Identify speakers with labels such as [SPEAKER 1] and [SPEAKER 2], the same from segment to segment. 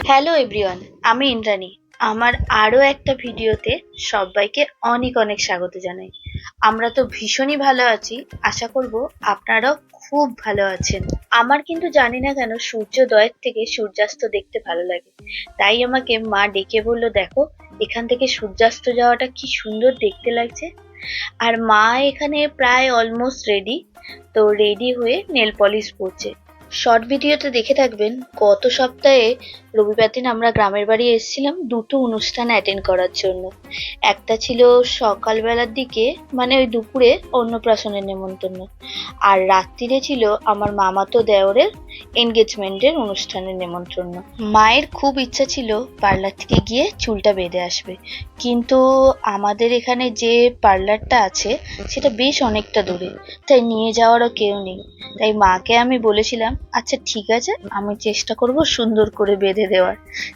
[SPEAKER 1] Hello everyone, আমি ইন্দ্রাণী। আমার আরও একটা ভিডিওতে সবাইকে অনেক অনেক স্বাগত জানাই। আমরা তো ভীষণই ভালো আছি, আশা করব আপনারাও খুব ভালো আছেন। আমার কিন্তু জানি না কেন সূর্যোদয়ের থেকে সূর্যাস্ত দেখতে ভালো লাগে, তাই আমাকে মা ডেকে বললো, দেখো এখান থেকে সূর্যাস্ত যাওয়াটা কি সুন্দর দেখতে লাগছে। আর মা এখানে প্রায় অলমোস্ট রেডি, তো রেডি হয়ে নেল পলিশ পরছে। শর্ট ভিডিওতে দেখে থাকবেন, গত সপ্তাহে রবিবার দিন আমরা গ্রামের বাড়ি এসেছিলাম দুটো অনুষ্ঠান অ্যাটেন্ড করার জন্য। একটা ছিল সকালবেলার দিকে, মানে ওই দুপুরে অন্নপ্রাশনের নেমন্তন্ন, আর রাত্রিরে ছিল আমার মামাতো দেওরের এনগেজমেন্টের অনুষ্ঠানের নেমন্তন্ন। মায়ের খুব ইচ্ছা ছিল পার্লার থেকে গিয়ে চুলটা বেঁধে আসবে, কিন্তু আমাদের এখানে যে পার্লারটা আছে সেটা বেশ অনেকটা দূরে, তাই নিয়ে যাওয়ারও কেউ নেই। তাই মাকে আমি বলেছিলাম, আচ্ছা ঠিক আছে, আমি চেষ্টা করব সুন্দর করে বেঁধে দেওয়ার।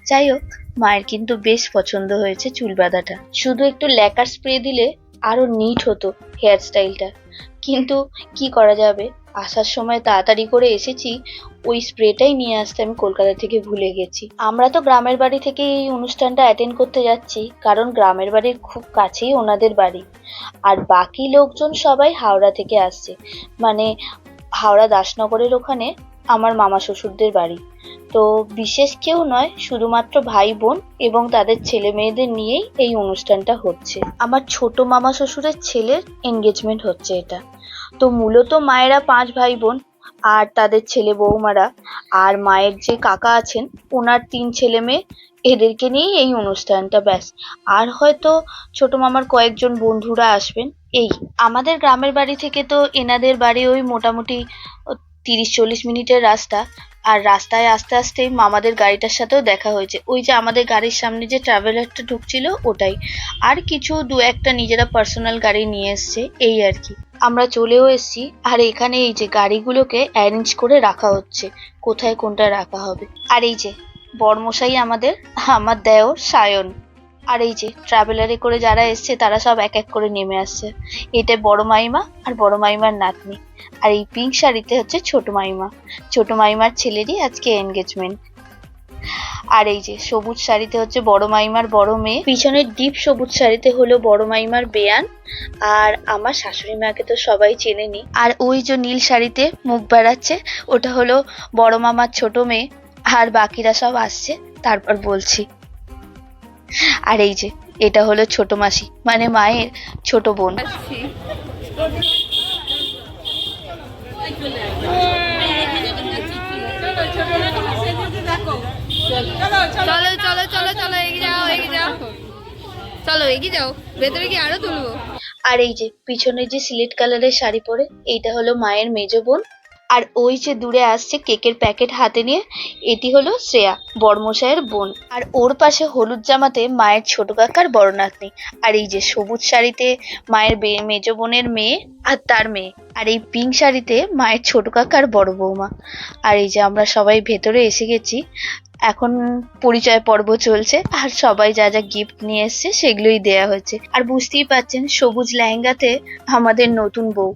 [SPEAKER 1] যাই হোক, মায়ের কিন্তু বেশ পছন্দ হয়েছে চুল বাঁধাটা। শুধু একটু ল্যাকার স্প্রে দিলে আরো নিট হতো হেয়ার স্টাইলটা, কিন্তু কি করা যাবে, আসার সময় তাড়াতাড়ি করে এসেছি, ওই স্প্রেটাই নিয়ে আসতে আমি কলকাতা থেকে ভুলে গেছি। আমরা তো গ্রামের বাড়ি থেকে এই অনুষ্ঠানটা অ্যাটেন্ড করতে যাচ্ছি, কারণ গ্রামের বাড়ির খুব কাছেই ওনাদের বাড়ি। আর বাকি লোকজন সবাই হাওড়া থেকে আসছে, মানে হাওড়া দাসনগরের ওখানে আমার মামা শ্বশুরদের বাড়ি। তো বিশেষ কেউ নয়, শুধুমাত্র ভাই বোন এবং তাদের ছেলে মেয়েদের নিয়েই এই অনুষ্ঠানটা হচ্ছে। আমার ছোট মামা শ্বশুরের ছেলের এনগেজমেন্ট হচ্ছে এটা। তো মূলত মায়েরা 5 ভাই বোন আর তাদের ছেলে বৌমারা, আর মায়ের যে কাকা আছেন ওনার 3 ছেলে মেয়ে, এদেরকে নিয়েই এই অনুষ্ঠানটা, ব্যাস। আর হয়তো ছোট মামার কয়েকজন বন্ধুরা আসবেন। এই আমাদের গ্রামের বাড়ি থেকে তো এনাদের বাড়ি ওই মোটামুটি 30-40 মিনিটের রাস্তা। আর রাস্তায় আস্তে আস্তে মামাদের গাড়িটার সাথেও দেখা হয়েছে, ওই যে আমাদের গাড়ির সামনে যে ট্রাভেলারটা ঢুকছিল ওটাই। আর কিছু দু একটা নিজেরা পার্সোনাল গাড়ি নিয়ে এসছে, এই আর কি। আমরা চলেও এসছি, আর এখানে এই যে গাড়িগুলোকে অ্যারেঞ্জ করে রাখা হচ্ছে, কোথায় কোনটা রাখা হবে। আর এই যে বড়মশাই আমাদের, আমার দেওর সায়ন। আর এই যে ট্রাভেলারে করে যারা এসছে তারা সব এক এক করে নেমে আসছে। এটা বড় মাইমা আর বড় মাইমার নাতনি, আর এই পিঙ্ক শাড়িতে হচ্ছে ছোট মাইমা। ছোট মাইমার ছেলেরই আজকে এনগেজমেন্ট। আর এই যে সবুজ শাড়িতে হচ্ছে বড় মাইমার বড় মেয়ে, পিছনের ডিপ সবুজ শাড়িতে হলো বড় মাইমার বেয়ান, আর আমার শাশুড়ি মাকে তো সবাই চেনেনি। আর ওই যে নীল শাড়িতে মুখ বেড়াচ্ছে ওটা হলো বড় মামার ছোট মেয়ে। আর বাকিরা সব আসছে, তারপর বলছি। আর এই যে এটা হলো ছোট মাসি, মানে মায়ের ছোট বোন।
[SPEAKER 2] চলো চলো চলো চলো এগিয়ে যাও এগিয়ে যাও, চলো এগিয়ে যাও, ভেতরে কি আরো তুলবো।
[SPEAKER 1] আর এই যে পিছনে যে সিলেট কালারের শাড়ি পরে, এইটা হলো মায়ের মেজ বোন। আর ওই যে দূরে আসছে কেকের প্যাকেট হাতে নিয়ে, এটি হলো শ্রেয়া, বড়মশাইয়ের বোন। আর ওর পাশে হলুদ জামাতে মায়ের ছোট কাকার বড় নাতনি। আর এই যে সবুজ শাড়িতে মায়ের মেজ বোনের মেয়ে আর তার মেয়ে। আর এই পিঙ্ক শাড়িতে মায়ের ছোট কাকার বড় বৌমা। আর এই যে আমরা সবাই ভেতরে এসে গেছি, এখন পরিচয় পর্ব চলছে, আর সবাই যা যা গিফট নিয়ে এসছে সেগুলোই দেয়া হচ্ছে। আর বুঝতেই পাচ্ছেন সবুজ লেহেঙ্গাতে আমাদের নতুন বউ,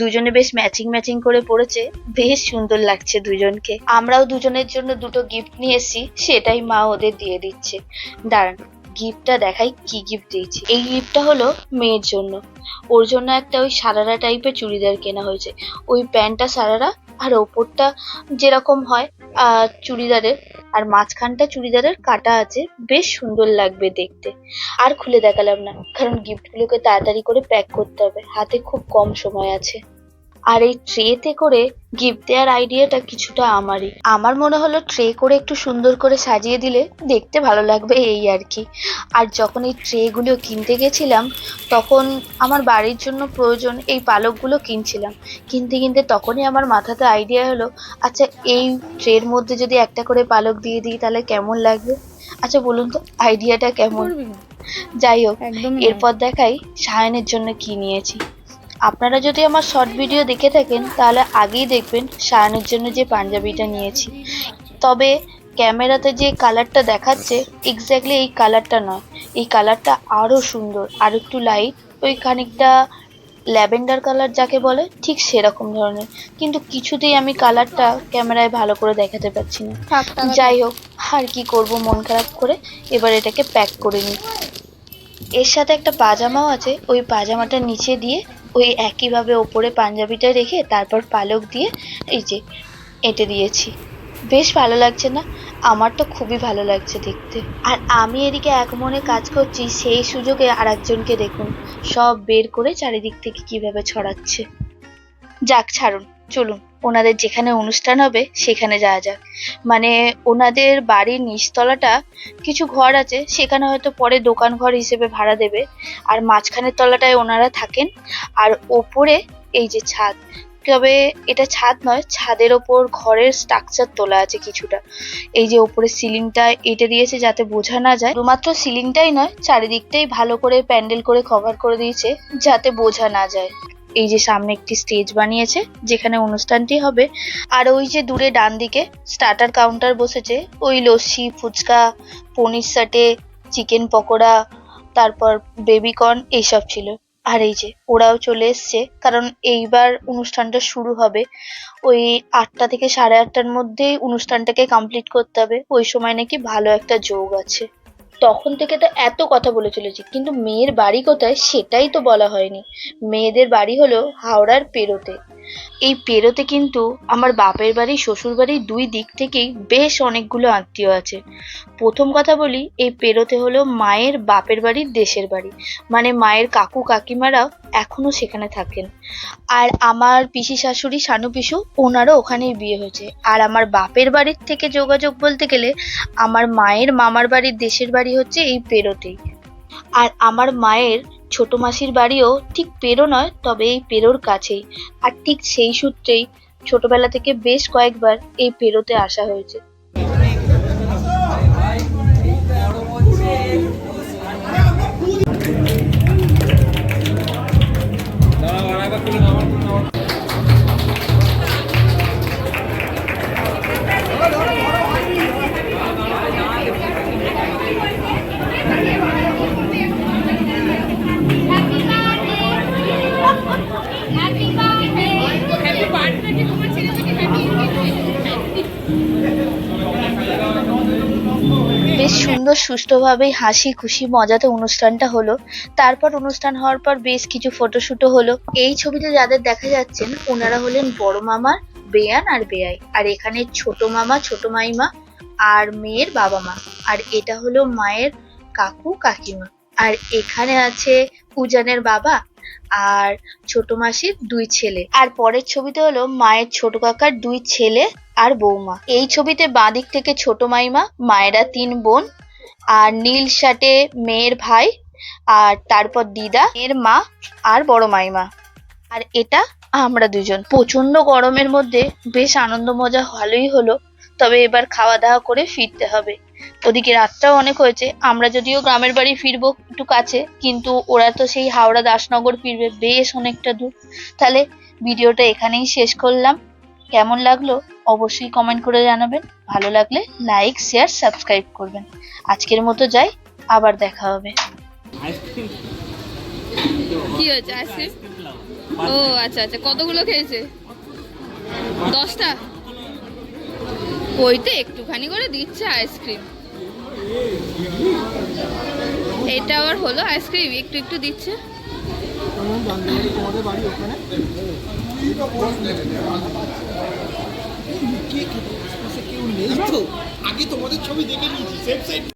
[SPEAKER 1] দুজনে বেশ ম্যাচিং ম্যাচিং করে পড়েছে, বেশ সুন্দর লাগছে দুজনকে। আমরাও দুজনের জন্য দুটো গিফট নিয়ে এসেছি, সেটাই মা ওদের দিয়ে দিচ্ছে। দাঁড়ান গিফটটা দেখাই, কি গিফট দিয়েছি। এই গিফটটা হলো মেয়ের জন্য, ওর জন্য একটা ওই সারারা টাইপের চুড়িদার কেনা হয়েছে। ওই প্যান্টটা সারারা, আর ওপরটা যেরকম হয় চুড়িদারের, আর মাঝখানটা চুড়িদারের কাটা আছে, বেশ সুন্দর লাগবে দেখতে। আর খুলে দেখালাম না, কারণ গিফটগুলোকে তাড়াতাড়ি করে প্যাক করতে হবে, হাতে খুব কম সময় আছে। আর এই ট্রেতে করে গিফট দেওয়ার আইডিয়াটা কিছুটা আমারই। আমার মনে হলো ট্রে করে একটু সুন্দর করে সাজিয়ে দিলে দেখতে ভালো লাগবে, এই আর কি। আর যখন এই ট্রেগুলো কিনতে গেছিলাম, তখন আমার বাড়ির জন্য প্রয়োজন এই পালকগুলো কিনছিলাম। কিনতে কিনতে তখনই আমার মাথাতে আইডিয়া হলো, আচ্ছা এই ট্রের মধ্যে যদি একটা করে পালক দিয়ে দিই তাহলে কেমন লাগবে। আচ্ছা বলুন তো আইডিয়াটা কেমন? যাই হোক, এরপর দেখাই সায়নের জন্য কি নিয়েছি। আপনারা যদি আমার শর্ট ভিডিও দেখে থাকেন তাহলে আগেই দেখবেন সায়নের জন্য যে পাঞ্জাবিটা নিয়েছি। তবে ক্যামেরাতে যে কালারটা দেখাচ্ছে এক্স্যাক্টলি এই কালারটা নয়, এই কালারটা আরো সুন্দর, আর একটু লাইট, ওই খানিকটা ল্যাভেন্ডার কালার যাকে বলে ঠিক সেরকম ধরনের, কিন্তু কিছুতেই আমি কালারটা ক্যামেরায় ভালো করে দেখাতে পারছি না। যাই হোক, আর কি করব, মন খারাপ করে এবার এটাকে প্যাক করে নিই। এর সাথে একটা পাজামাও আছে, ওই পাজামাটা নিচে দিয়ে ওই একইভাবে ওপরে পাঞ্জাবিটা রেখে তারপর পালক দিয়ে এই যে এঁটে দিয়েছি। বেশ ভালো লাগছে না? আমার তো খুবই ভালো লাগছে দেখতে। আর আমি এদিকে এক মনে কাজ করছি, সেই সুযোগে আর একজনকে দেখুন সব বের করে চারিদিক থেকে কিভাবে ছড়াচ্ছে। যাক ছাড়ুন, চলুন ওনাদের যেখানে অনুষ্ঠান হবে সেখানে যাওয়া যাক। মানে ওনাদের বাড়ির নিচতলাটা কিছু ঘর আছে, সেখানে হয়তো পরে দোকান ঘর হিসেবে ভাড়া দেবে, আর মাঝখানের তলাটায় ওনারা থাকেন, আর ওপরে এই যে ছাদ। তবে এটা ছাদ নয়, ছাদের ওপর ঘরের স্ট্রাকচার তোলা আছে কিছুটা। এই যে ওপরে সিলিংটা এঁটে দিয়েছে যাতে বোঝা না যায়, শুধুমাত্র সিলিংটাই নয় চারিদিকটাই ভালো করে প্যান্ডেল করে কভার করে দিয়েছে যাতে বোঝা না যায়। এই যে সামনে একটি স্টেজ বানিয়েছে যেখানে অনুষ্ঠানটি হবে, আর ওই যে দূরে ডান দিকে স্টার্টার কাউন্টার বসেছে, ওই লস্যি, ফুচকা, পনির সাটে, চিকেন পকোড়া, তারপর বেবিকর্ন এইসব ছিল। আর এই যে ওরাও চলে এসছে, কারণ এইবার অনুষ্ঠানটা শুরু হবে ওই 8টা থেকে 8:30টার মধ্যেই অনুষ্ঠানটাকে কমপ্লিট করতে হবে। ওই সময় নাকি ভালো একটা যোগ আছে। তখন থেকে তো এত কথা বলে চলেছি, কিন্তু মেয়ের বাড়ি কোথায় সেটাই তো বলা হয়নি। মেয়েদের বাড়ি হলো হাওড়ার পেরোতে। এই পেরোতে কিন্তু আমার বাপের বাড়ি শ্বশুর বাড়ি দুই দিক থেকেই বেশ অনেকগুলো আত্মীয় আছে। প্রথম কথা বলি, এই পেরোতে হলো মায়ের বাপের বাড়ির দেশের বাড়ি, মানে মায়ের কাকু কাকিমারাও এখনো সেখানে থাকেন। আর আমার পিসি শাশুড়ি শানু পিসু ওনারও ওখানেই বিয়ে হয়েছে। আর আমার বাপের বাড়ির থেকে যোগাযোগ বলতে গেলে আমার মায়ের মামার বাড়ির দেশের বাড়ি হচ্ছে এই পেরোতেই। আর আমার মায়ের ছোট মাসির বাড়িও ঠিক পেরো নয়, তবে এই পেরোর কাছেই। আর ঠিক সেই সূত্রেই ছোটবেলা থেকে বেশ কয়েকবার এই পেরোতে আসা হয়েছে। বেশ সুন্দর সুষ্ঠুভাবেই হাসি খুশি মজাতে অনুষ্ঠানটা হলো। তারপর অনুষ্ঠান হওয়ার পর বেশ কিছু ফটোশুটও হলো। এই ছবিতে যাদের দেখা যাচ্ছেন ওনারা হলেন বড় মামার বেয়ান আর বেয়াই, আর এখানে ছোট মামা ছোট মাইমা আর মেয়ের বাবা মা, আর এটা হলো মায়ের কাকু কাকিমা। আর এখানে আছে উজানের বাবা আর ছোট মাসির দুই ছেলে। আর পরের ছবিতে হলো মায়ের ছোট কাকার দুই ছেলে আর বৌমা। এই ছবিতে বাঁদিক থেকে ছোট মাইমা, মায়েরা 3 বোন, আর নীল শার্টে মেয়ের ভাই, আর তারপর দিদা, মেয়ের মা আর বড় মাইমা। আর এটা আমরা দুজন। প্রচন্ড গরমের মধ্যে বেশ আনন্দ মজা ভালোই হলো, তবে এবার খাওয়া দাওয়া করে ফিরতে হবে। ওদিকে রাতটাও অনেক হয়েছে। আমরা যদিও গ্রামের বাড়ি ফিরবো একটু কাছে, কিন্তু ওরা তো সেই হাওড়া দাসনগর ফিরবে, বেশ অনেকটা দূর। তাহলে ভিডিওটা এখানেই শেষ করলাম। কেমন লাগলো অবশ্যই কমেন্ট করে জানাবেন। ভালো লাগলে লাইক শেয়ার সাবস্ক্রাইব করবেন। আজকের মতো যাই, আবার দেখা হবে।
[SPEAKER 2] কি হয়েছে আইসক্রিম? ও আচ্ছা আচ্ছা, কতগুলো খেয়েছে? 10টা? ওই তো একটুখানি করে দিচ্ছে আইসক্রিম। এটা আবার হলো আইসক্রিম একটু একটু দিচ্ছে।
[SPEAKER 3] আগে তোমাদের ছবি দেখে নিয়েছি।